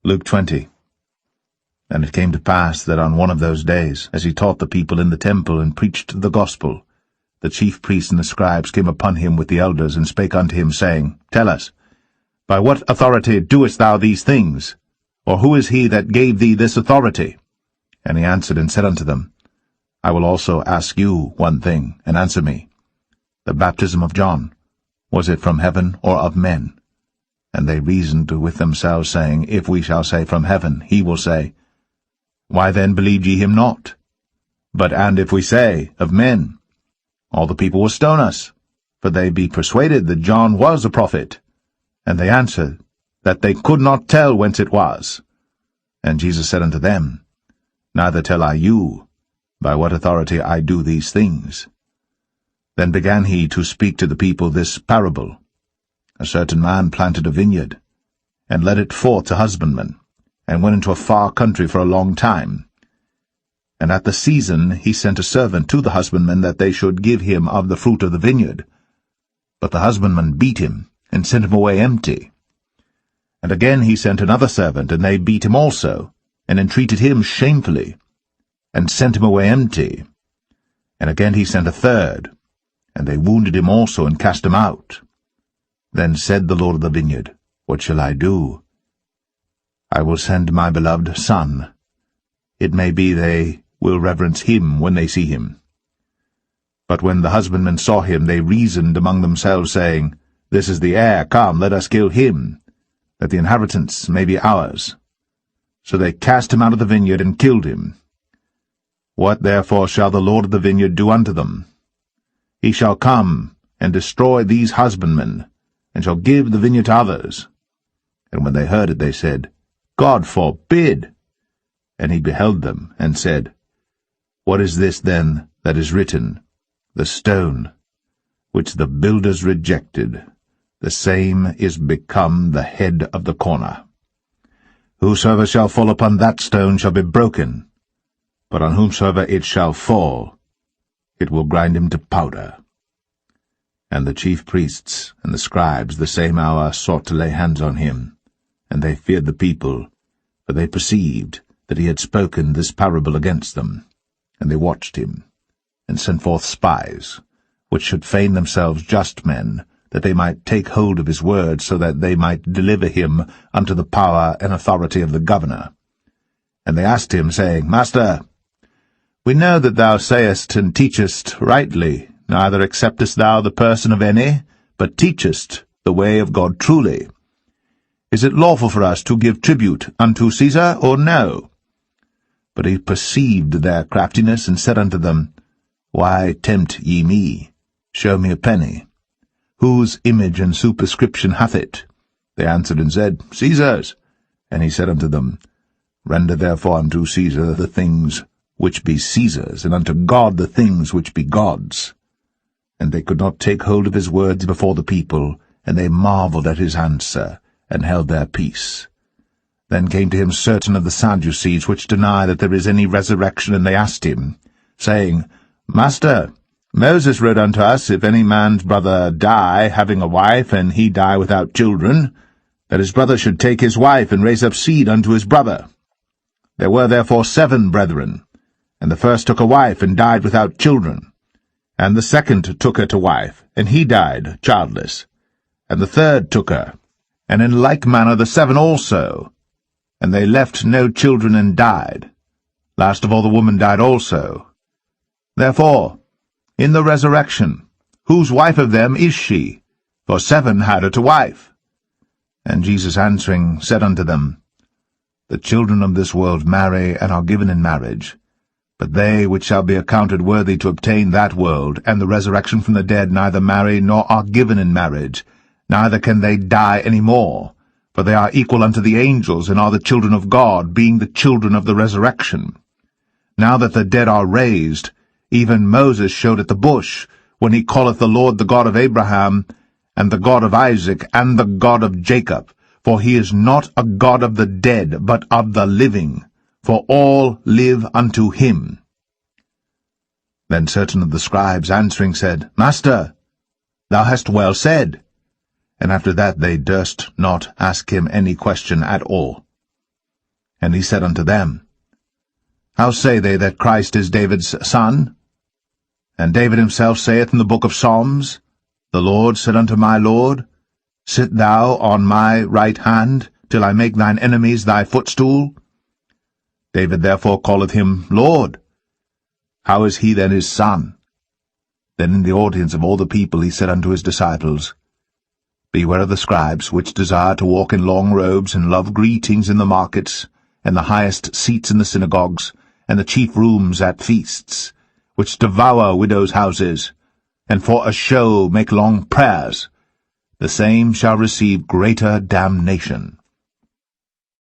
Luke 20. And it came to pass that on one of those days, as he taught the people in the temple and preached the gospel, the chief priests and the scribes came upon him with the elders, and spake unto him, saying, Tell us, by what authority doest thou these things? Or who is he that gave thee this authority? And he answered and said unto them, I will also ask you one thing, and answer me. The baptism of John, was it from heaven or of men? And they reasoned with themselves, saying, If we shall say from heaven, he will say, Why then believed ye him not? But and if we say, of men, all the people will stone us, for they be persuaded that John was a prophet. And they answered, that they could not tell whence it was. And Jesus said unto them, Neither tell I you, by what authority I do these things. Then began he to speak to the people this parable. A certain man planted a vineyard, and led it forth to husbandmen, and went into a far country for a long time. And at the season he sent a servant to the husbandmen, that they should give him of the fruit of the vineyard. But the husbandman beat him, and sent him away empty. And again he sent another servant, and they beat him also, and entreated him shamefully, and sent him away empty. And again he sent a third, and they wounded him also, and cast him out. Then said the Lord of the vineyard, What shall I do? I will send my beloved son. It may be they will reverence him when they see him. But when the husbandmen saw him, they reasoned among themselves, saying, This is the heir, come, let us kill him, that the inheritance may be ours. So they cast him out of the vineyard, and killed him. What therefore shall the Lord of the vineyard do unto them? He shall come and destroy these husbandmen, and shall give the vineyard to others. And when they heard it, they said, God forbid! And he beheld them, and said, What is this then that is written? The stone, which the builders rejected, the same is become the head of the corner. Whosoever shall fall upon that stone shall be broken, but on whomsoever it shall fall, it will grind him to powder. And the chief priests and the scribes the same hour sought to lay hands on him, and they feared the people, for they perceived that he had spoken this parable against them. And they watched him, and sent forth spies, which should feign themselves just men, that they might take hold of his word, so that they might deliver him unto the power and authority of the governor. And they asked him, saying, Master, we know that thou sayest and teachest rightly, neither acceptest thou the person of any, but teachest the way of God truly. Is it lawful for us to give tribute unto Caesar, or no? But he perceived their craftiness, and said unto them, Why tempt ye me? Show me a penny. Whose image and superscription hath it? They answered and said, Caesar's. And he said unto them, Render therefore unto Caesar the things which be Caesar's, and unto God the things which be God's. And they could not take hold of his words before the people, and they marveled at his answer, and held their peace. Then came to him certain of the Sadducees, which deny that there is any resurrection, and they asked him, saying, Master, Moses wrote unto us, if any man's brother die, having a wife, and he die without children, that his brother should take his wife, and raise up seed unto his brother. There were therefore 7 brethren, and the first took a wife, and died without children. And the second took her to wife, and he died childless. And the third took her, and in like manner the 7 also. And they left no children, and died. Last of all the woman died also. Therefore, in the resurrection, whose wife of them is she? For 7 had her to wife. And Jesus answering said unto them, The children of this world marry, and are given in marriage. But they which shall be accounted worthy to obtain that world, and the resurrection from the dead, neither marry, nor are given in marriage, neither can they die any more. For they are equal unto the angels, and are the children of God, being the children of the resurrection. Now that the dead are raised, even Moses showed at the bush, when he calleth the Lord the God of Abraham, and the God of Isaac, and the God of Jacob. For he is not a God of the dead, but of the living, for all live unto him. Then certain of the scribes answering said, Master, thou hast well said. And after that they durst not ask him any question at all. And he said unto them, How say they that Christ is David's son? And David himself saith in the book of Psalms, The Lord said unto my Lord, Sit thou on my right hand, till I make thine enemies thy footstool. David therefore calleth him Lord. How is he then his son? Then in the audience of all the people he said unto his disciples, Beware of the scribes, which desire to walk in long robes, and love greetings in the markets, and the highest seats in the synagogues, and the chief rooms at feasts, which devour widows' houses, and for a show make long prayers. The same shall receive greater damnation.